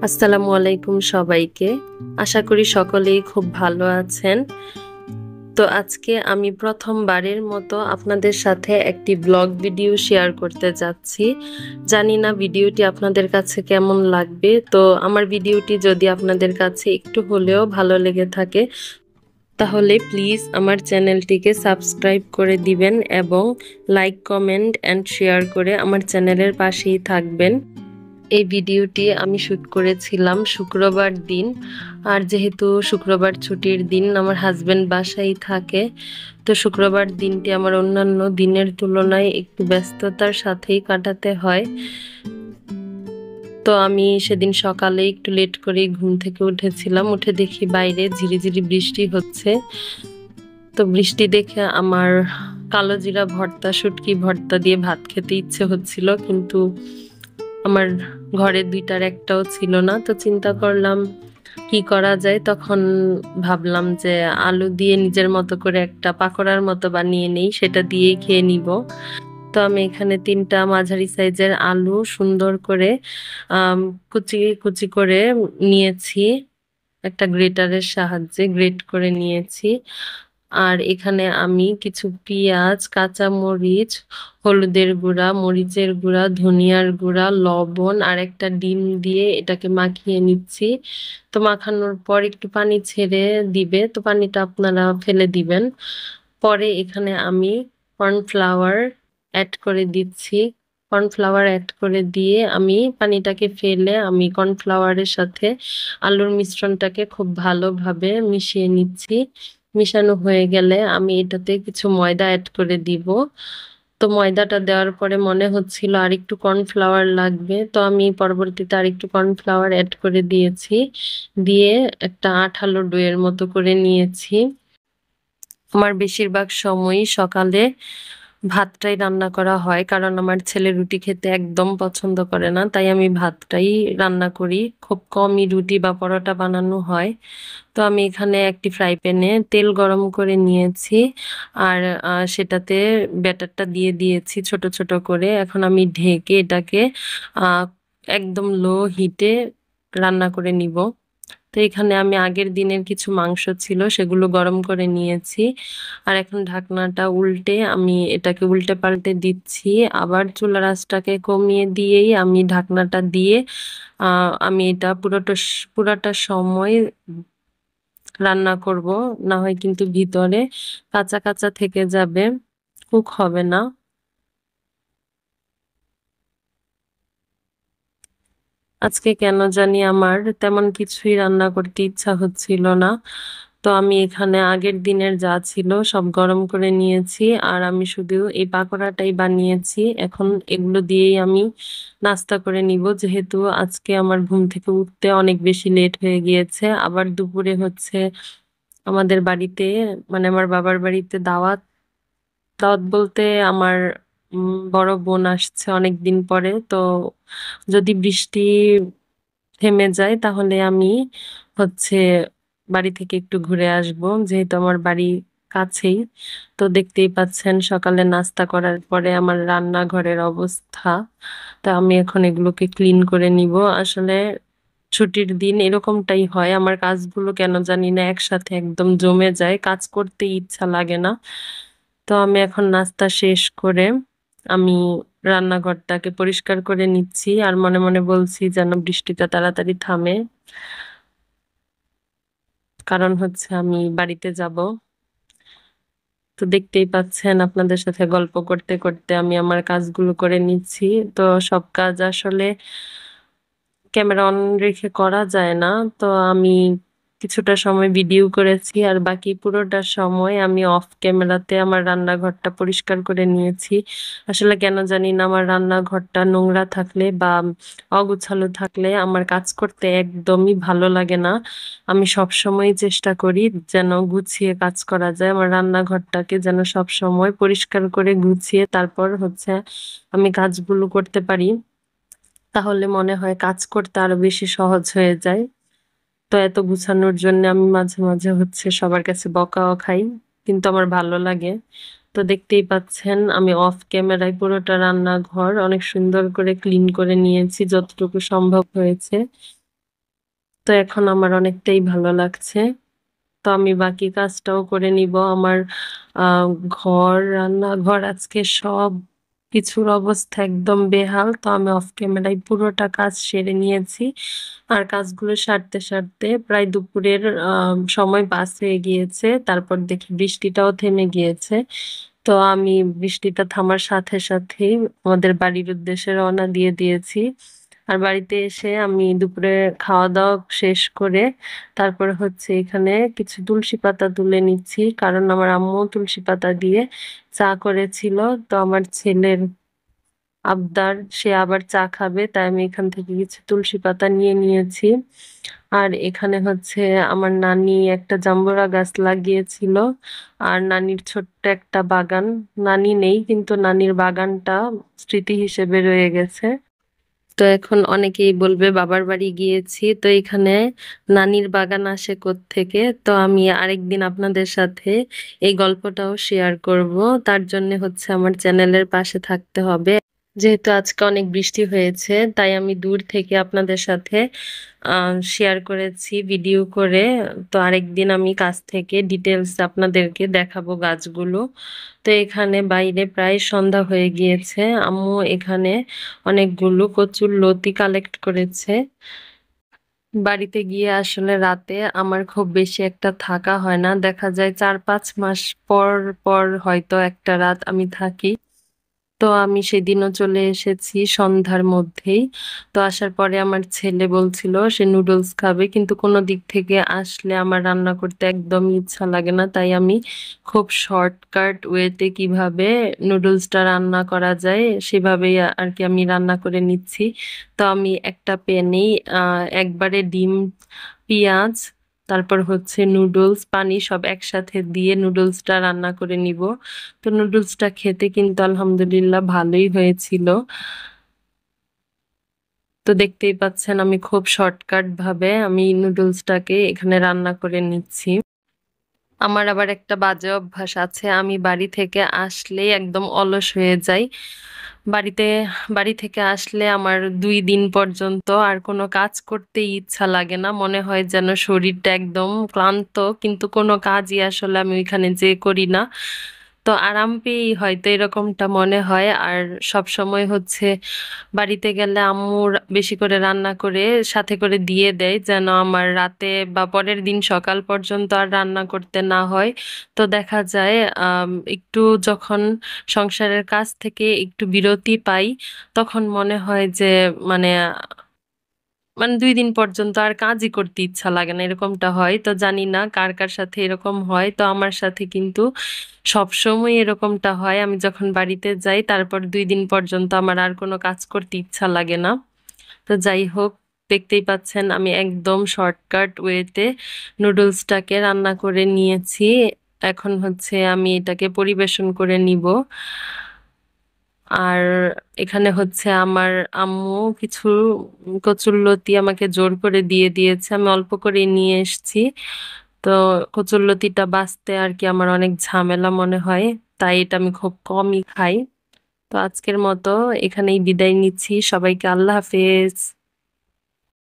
আসসালামু আলাইকুম সবাইকে। আশা করি সকলেই খুব ভালো আছেন। তো আজকে আমি প্রথমবারের মতো আপনাদের সাথে একটি ব্লগ ভিডিও শেয়ার করতে যাচ্ছি। জানি না ভিডিওটি আপনাদের কাছে কেমন লাগবে। তো আমার ভিডিওটি যদি আপনাদের কাছে একটু হলেও ভালো লেগে থাকে তাহলে প্লিজ আমার চ্যানেলটিকে সাবস্ক্রাইব করে দিবেন এবং লাইক, কমেন্ট অ্যান্ড শেয়ার করে আমার চ্যানেলের পাশেই থাকবেন। এই ভিডিওটি আমি শুট করেছিলাম শুক্রবার দিন। আর যেহেতু শুক্রবার ছুটির দিন, আমার হাজবেন্ড বাসায় থাকে, তো শুক্রবার দিনটি আমার অন্যান্য দিনের তুলনায় একটু ব্যস্ততার সাথেই কাটাতে হয়। তো আমি সেদিন সকালে একটু লেট করে ঘুম থেকে উঠেছিলাম, উঠে দেখি বাইরে ঝিরিঝিরি বৃষ্টি হচ্ছে। তো বৃষ্টি দেখে আমার কালো জিরা ভর্তা, শুটকি ভর্তা দিয়ে ভাত খেতে ইচ্ছে হচ্ছিল, কিন্তু আমার ঘরে দুইটার একটাও ছিল না। তো চিন্তা করলাম কি করা যায়। তখন ভাবলাম যে আলু দিয়ে নিজের মতো করে একটা পাকোড়ার মতো বানিয়ে নেই, সেটা দিয়েই খেয়ে নিব। তো আমি এখানে 3টা মাঝারি সাইজের আলু সুন্দর করে আম, কুচি কুচি করে নিয়েছি, একটা গ্রেটারের সাহায্যে গ্রেট করে নিয়েছি। আর এখানে আমি কিছু পেঁয়াজ, কাঁচা মরিচ, হলুদের গুঁড়া, মরিচের গুঁড়া, ধনিয়ার গুঁড়া, লবণ আর একটা ডিম দিয়ে এটাকে মাখিয়ে নিচ্ছি। তো মাখানোর পর একটু পানি ছেড়ে দিবে, তো পানিটা আপনারা ফেলে দিবেন। পরে এখানে আমি কর্নফ্লাওয়ার অ্যাড করে দিচ্ছি। কর্নফ্লাওয়ার অ্যাড করে দিয়ে আমি পানিটাকে ফেলে আমি কর্নফ্লাওয়ারের সাথে আলুর মিশ্রণটাকে খুব ভালোভাবে মিশিয়ে নিচ্ছি। মিশানো হয়ে গেলে আমি এটাতে কিছু ময়দা অ্যাড করে দিব। তো ময়দাটা দেওয়ার পরে মনে হচ্ছিল আর একটু কর্নফ্লাওয়ার লাগবে, তো আমি পরবর্তীতে আর একটু কর্নফ্লাওয়ার অ্যাড করে দিয়েছি। দিয়ে একটা আঠালো ডোয়ের মতো করে নিয়েছি। আমার বেশিরভাগ সময়ই সকালে ভাতটাই রান্না করা হয়, কারণ আমার ছেলে রুটি খেতে একদম পছন্দ করে না, তাই আমি ভাতটাই রান্না করি। খুব কমই রুটি বা পরোটা বানানো হয়। তো আমি এখানে একটি ফ্রাই প্যানে তেল গরম করে নিয়েছি, আর সেটাতে ব্যাটারটা দিয়ে দিয়েছি ছোট ছোট করে। এখন আমি ঢেকে এটাকে আহ একদম লো হিটে রান্না করে নিব। তো এখানে আমি আগের দিনের কিছু মাংস ছিল, সেগুলো গরম করে নিয়েছি। আর এখন ঢাকনাটা উল্টে আমি এটাকে উল্টে পাল্টে দিচ্ছি। আবার চুলার আঁচটাকে কমিয়ে দিয়েই আমি ঢাকনাটা দিয়ে আমি এটা পুরাটা সময় রান্না করব, না হয় কিন্তু ভিতরে কাঁচা কাঁচা থেকে যাবে, কুক হবে না। আজকে কেন জানি আমার তেমন কিছুই রান্না করতে ইচ্ছা হচ্ছিল না। তো আমি এখানে আগের দিনের যা ছিল সব গরম করে নিয়েছি, আর আমি শুধু এই পাকোড়াটাই বানিয়েছি। এখন এগুলো দিয়েই আমি নাস্তা করে নিব, যেহেতু আজকে আমার ঘুম থেকে উঠতে অনেক বেশি লেট হয়ে গিয়েছে। আবার দুপুরে হচ্ছে আমাদের বাড়িতে, মানে আমার বাবার বাড়িতে দাওয়াত। দাওয়াত বলতে আমার বড় বোন আসছে অনেক দিন পরে। তো যদি বৃষ্টি থেমে যায় তাহলে আমি হচ্ছে বাড়ি থেকে একটু ঘুরে আসব, যেহেতু আমার বাড়ি কাছেই। তো দেখতেই পাচ্ছেন সকালে নাস্তা করার পরে আমার রান্নাঘরের অবস্থা। তা আমি এখন এগুলোকে ক্লিন করে নিব। আসলে ছুটির দিন এরকমটাই হয়, আমার কাজগুলো কেন জানি না একসাথে একদম জমে যায়, কাজ করতে ইচ্ছা লাগে না। তো আমি এখন নাস্তা শেষ করে আমি রান্নাঘরটাকে পরিষ্কার করে নিচ্ছি, আর মনে মনে বলছি যেন বৃষ্টিটা তাড়াতাড়ি থামে, কারণ হচ্ছে আমি বাড়িতে যাব। তো দেখতেই পাচ্ছেন আপনাদের সাথে গল্প করতে করতে আমি আমার কাজগুলো করে নিচ্ছি। তো সব কাজ আসলে ক্যামেরা অন রেখে করা যায় না। তো আমি কিছুটা সময় ভিডিও করেছি, আর বাকি পুরোটা সময় আমি অফ ক্যামেরাতে আমার রান্নাঘরটা পরিষ্কার করে নিয়েছি। আসলে কেন জানি না আমার রান্নাঘরটা নোংরা থাকলে বা অগোছালো থাকলে আমার কাজ করতে একদমই ভালো লাগে না। আমি সব সময় চেষ্টা করি যেন গুছিয়ে কাজ করা যায়, আমার রান্নাঘরটাকে যেন সব সময় পরিষ্কার করে গুছিয়ে তারপর হচ্ছে আমি কাজগুলো করতে পারি। তাহলে মনে হয় কাজ করতে আরো বেশি সহজ হয়ে যায়। তো এত গুছানোর জন্য আমি মাঝে মাঝে হচ্ছে সবার কাছে বকাও খাই, কিন্তু আমার ভালো লাগে। তো দেখতেই পাচ্ছেন আমি অফ ক্যামেরায় পুরোটা রান্নাঘর অনেক সুন্দর করে ক্লিন করে নিয়েছি যতটুকু সম্ভব হয়েছে। তো এখন আমার অনেকটাই ভালো লাগছে। তো আমি বাকি কাজটাও করে নিব। আমার রান্নাঘর আজকে সব কিছুর অবস্থা একদম বেহাল। তো আমি অফ ক্যামেরায় পুরোটা কাজ সেরে নিয়েছি। আর কাজগুলো সারতে সারতে প্রায় দুপুরের সময় পাস হয়ে গিয়েছে। তারপর দেখি বৃষ্টিটাও থেমে গিয়েছে। তো আমি বৃষ্টিটা থামার সাথে সাথেই আমাদের বাড়ির উদ্দেশ্যে রওনা দিয়ে দিয়েছি। আর বাড়িতে এসে আমি দুপুরে খাওয়া দাওয়া শেষ করে তারপর হচ্ছে এখানে কিছু তুলসী পাতা তুলে নিচ্ছি, কারণ আমার আম্মু তুলসী পাতা দিয়ে চা করেছিল। তো আমার ছেলের আবদার, সে আবার চা খাবে, তাই আমি এখান থেকে কিছু তুলসী পাতা নিয়ে নিয়েছি। আর এখানে হচ্ছে আমার নানি একটা জাম্বুরা গাছ লাগিয়েছিল, আর নানির ছোট্ট একটা বাগান। নানি নেই, কিন্তু নানির বাগানটা স্মৃতি হিসেবে রয়ে গেছে। তো এখন অনেকেই বলবে বাবার বাড়ি গিয়েছি, তো এখানে নানির বাগান আসে থেকে। তো আমি আরেকদিন আপনাদের সাথে এই গল্পটাও শেয়ার করব। তার জন্য হচ্ছে আমার চ্যানেলের পাশে থাকতে হবে। যেহেতু আজকে অনেক বৃষ্টি হয়েছে, তাই আমি দূর থেকে আপনাদের সাথে শেয়ার করেছি ভিডিও করে। তো আরেকদিন আমি কাছ থেকে ডিটেলস আপনাদেরকে দেখাবো গাছগুলো। তো এখানে বাইরে প্রায় সন্ধ্যা হয়ে গিয়েছে। আম্মু এখানে অনেকগুলো কচুর লতি কালেক্ট করেছে। বাড়িতে গিয়ে আসলে রাতে আমার খুব বেশি একটা থাকা হয় না, দেখা যায় 4-5 মাস পর পর হয়তো একটা রাত আমি থাকি। তো আমি সেদিনও চলে এসেছি সন্ধ্যার মধ্যেই। তো আসার পরে আমার ছেলে বলছিল সে নুডলস খাবে, কিন্তু কোনো দিক থেকে আসলে আমার রান্না করতে একদমই ইচ্ছা লাগে না। তাই আমি খুব শর্টকাট ওয়েতে কিভাবে নুডলসটা রান্না করা যায় সেভাবেই আর কি আমি রান্না করে নিচ্ছি। তো আমি একটা প্যানেই একবারে ডিম, পেঁয়াজ, তারপর হচ্ছে নুডলস, পানি সব একসাথে দিয়ে নুডলসটা রান্না করে নিব। তো নুডলসটা খেতে কিন্তু আলহামদুলিল্লাহ ভালোই হয়েছিল। তো দেখতেই পাচ্ছেন আমি খুব শর্টকাট ভাবে আমি নুডলসটাকে এখানে রান্না করে নিচ্ছি। আমার আবার একটা বাজে অভ্যাস আছে, আমি বাড়ি থেকে আসলেই একদম অলস হয়ে যাই। বাড়িতে বাড়ি থেকে আসলে আমার 2 দিন পর্যন্ত আর কোনো কাজ করতে ইচ্ছা লাগে না, মনে হয় যেন শরীরটা একদম ক্লান্ত, কিন্তু কোনো কাজই আসলে আমি ওইখানে যে করি না। তো আরাম পেয়েই হয়তো এরকমটা মনে হয়। আর সব সময় হচ্ছে বাড়িতে গেলে আম্মু বেশি করে রান্না করে সাথে করে দিয়ে দেয়, যেন আমার রাতে বা পরের দিন সকাল পর্যন্ত আর রান্না করতে না হয়। তো দেখা যায় একটু যখন সংসারের কাজ থেকে একটু বিরতি পাই, তখন মনে হয় যে মানে মানে 2 দিন পর্যন্ত আর কাজই করতে ইচ্ছা লাগে না, এরকমটা হয়। তো জানি না কার কার সাথে এরকম হয়, তো আমার সাথে কিন্তু সবসময় এরকমটা হয়। আমি যখন বাড়িতে যাই তারপর 2 দিন পর্যন্ত আমার আর কোনো কাজ করতে ইচ্ছা লাগে না। তো যাই হোক, দেখতেই পাচ্ছেন আমি একদম শর্টকাট ওয়েতে নুডলসটাকে রান্না করে নিয়েছি। এখন হচ্ছে আমি এটাকে পরিবেশন করে নিব। আর এখানে হচ্ছে আমার আম্মু কিছু কচুরলতি আমাকে জোর করে দিয়ে দিয়েছে, আমি অল্প করে নিয়ে এসেছি। তো কচুরলতিটা বাছতে আর কি আমার অনেক ঝামেলা মনে হয়, তাই এটা আমি খুব কমই খাই। তো আজকের মতো এখানেই বিদায় নিচ্ছি, সবাইকে আল্লাহ হাফেজ।